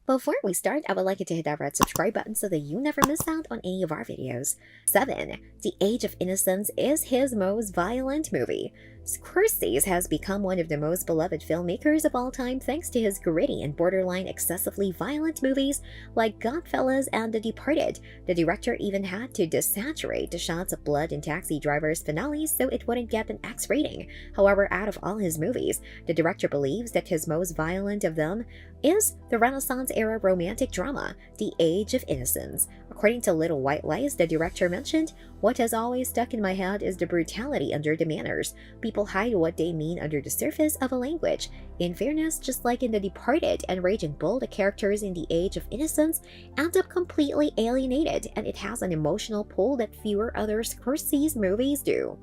Before we start, I would like you to hit that red subscribe button so that you never miss out on any of our videos. 7. The Age of Innocence is his most violent movie. Scorsese has become one of the most beloved filmmakers of all time thanks to his gritty and borderline excessively violent movies like Goodfellas and The Departed. The director even had to desaturate the shots of blood in Taxi Driver's finale so it wouldn't get an X rating. However, out of all his movies, the director believes that his most violent of them is the Renaissance-era romantic drama, The Age of Innocence. According to Little White Lies, the director mentioned, "What has always stuck in my head is the brutality under the manners. People hide what they mean under the surface of a language. In fairness, just like in The Departed and Raging Bull, the characters in The Age of Innocence end up completely alienated, and it has an emotional pull that fewer other Scorsese movies do."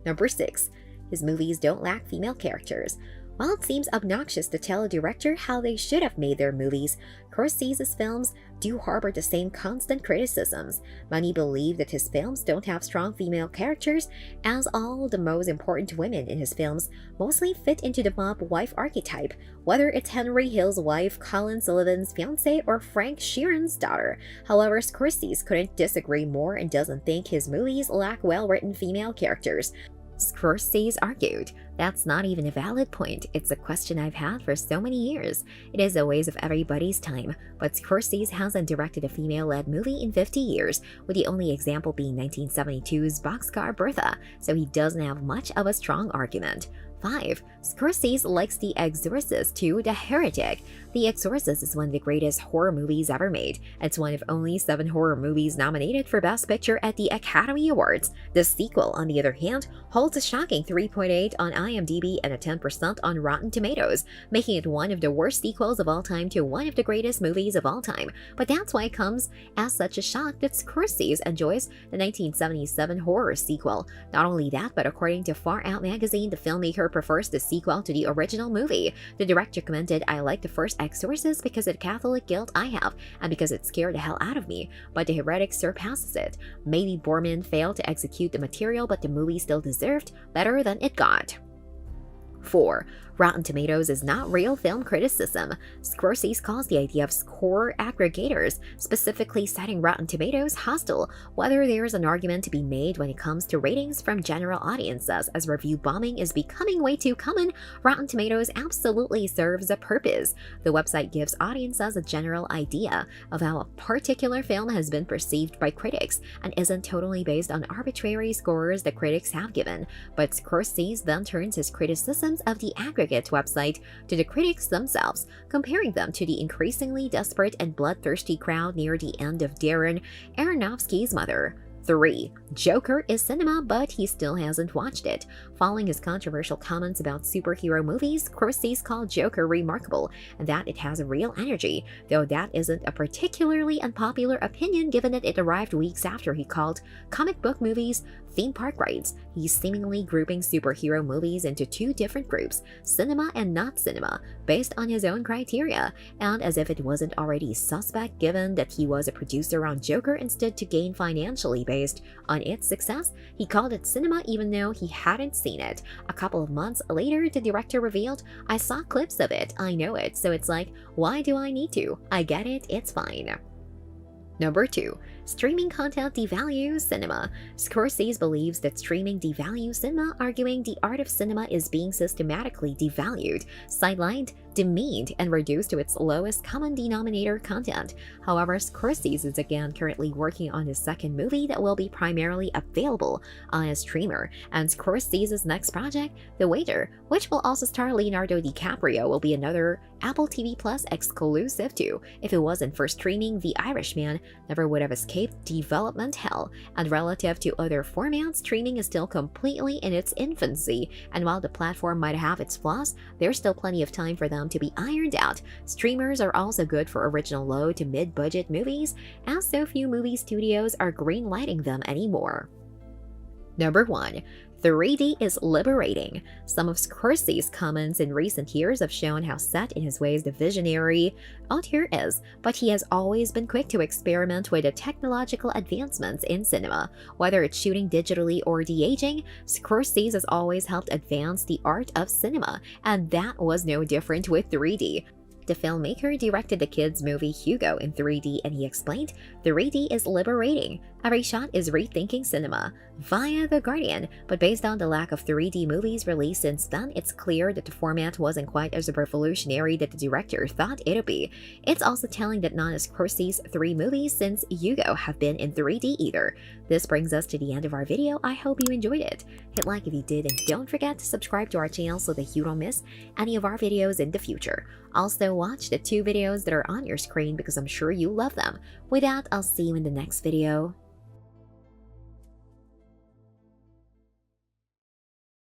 Number 6. His movies don't lack female characters. While it seems obnoxious to tell a director how they should have made their movies, Scorsese's films do harbor the same constant criticisms. Many believe that his films don't have strong female characters, as all the most important women in his films mostly fit into the mob wife archetype, whether it's Henry Hill's wife, Colin Sullivan's fiancée, or Frank Sheeran's daughter. However, Scorsese couldn't disagree more and doesn't think his movies lack well-written female characters. Scorsese argued, "That's not even a valid point. It's a question I've had for so many years. It is a waste of everybody's time, but Scorsese hasn't directed a female-led movie in 50 years, with the only example being 1972's Boxcar Bertha, so he doesn't have much of a strong argument." 5. Scorsese likes The Exorcist to The Heretic. The Exorcist is one of the greatest horror movies ever made. It's one of only 7 horror movies nominated for Best Picture at the Academy Awards. The sequel, on the other hand, holds a shocking 3.8 on IMDb and a 10% on Rotten Tomatoes, making it one of the worst sequels of all time to one of the greatest movies of all time. But that's why it comes as such a shock that Scorsese enjoys the 1977 horror sequel. Not only that, but according to Far Out magazine, the filmmaker prefers the sequel to the original movie. The director commented, "I like the first Exorcist because of the Catholic guilt I have, and because it scared the hell out of me, but The Heretic surpasses it. Maybe Borman failed to execute the material, but the movie still deserved better than it got." 4. Rotten Tomatoes is not real film criticism. Scorsese calls the idea of score aggregators, specifically citing Rotten Tomatoes, hostile. Whether there is an argument to be made when it comes to ratings from general audiences, as review bombing is becoming way too common, Rotten Tomatoes absolutely serves a purpose. The website gives audiences a general idea of how a particular film has been perceived by critics, and isn't totally based on arbitrary scores the critics have given. But Scorsese then turns his criticisms of the aggregate website to the critics themselves, comparing them to the increasingly desperate and bloodthirsty crowd near the end of Darren Aronofsky's Mother. 3. Joker is cinema, but he still hasn't watched it. Following his controversial comments about superhero movies, Scorsese called Joker remarkable and that it has a real energy, though that isn't a particularly unpopular opinion given that it arrived weeks after he called comic book movies theme park rides. He's seemingly grouping superhero movies into 2 different groups, cinema and not cinema, based on his own criteria, and as if it wasn't already suspect given that he was a producer on Joker instead to gain financially based on its success, he called it cinema even though he hadn't seen it. A couple of months later, the director revealed, "I saw clips of it, I know it, so it's like, why do I need to? I get it, it's fine." Number 2. Streaming content devalues cinema. Scorsese believes that streaming devalues cinema, arguing the art of cinema is being systematically devalued, sidelined, demeaned, and reduced to its lowest common denominator content. However, Scorsese is again currently working on his second movie that will be primarily available on a streamer, and Scorsese's next project, The Waiter, which will also star Leonardo DiCaprio, will be another Apple TV Plus exclusive too. If it wasn't for streaming, The Irishman never would have escaped development hell, and relative to other formats, streaming is still completely in its infancy, and while the platform might have its flaws, there's still plenty of time for them to be ironed out. Streamers are also good for original low to mid-budget movies, as so few movie studios are greenlighting them anymore. Number 1. 3D is liberating. Some of Scorsese's comments in recent years have shown how set in his ways the visionary auteur is, but he has always been quick to experiment with the technological advancements in cinema. Whether it's shooting digitally or de-aging, Scorsese has always helped advance the art of cinema, and that was no different with 3D. The filmmaker directed the kids' movie Hugo in 3D, and he explained, "3D is liberating. Every shot is rethinking cinema," via The Guardian. But based on the lack of 3D movies released since then, it's clear that the format wasn't quite as revolutionary that the director thought it would be. It's also telling that none of Scorsese's 3 movies since Hugo have been in 3D either. This brings us to the end of our video. I hope you enjoyed it. Hit like if you did, and don't forget to subscribe to our channel so that you don't miss any of our videos in the future. Also, watch the 2 videos that are on your screen because I'm sure you love them. With that, I'll see you in the next video.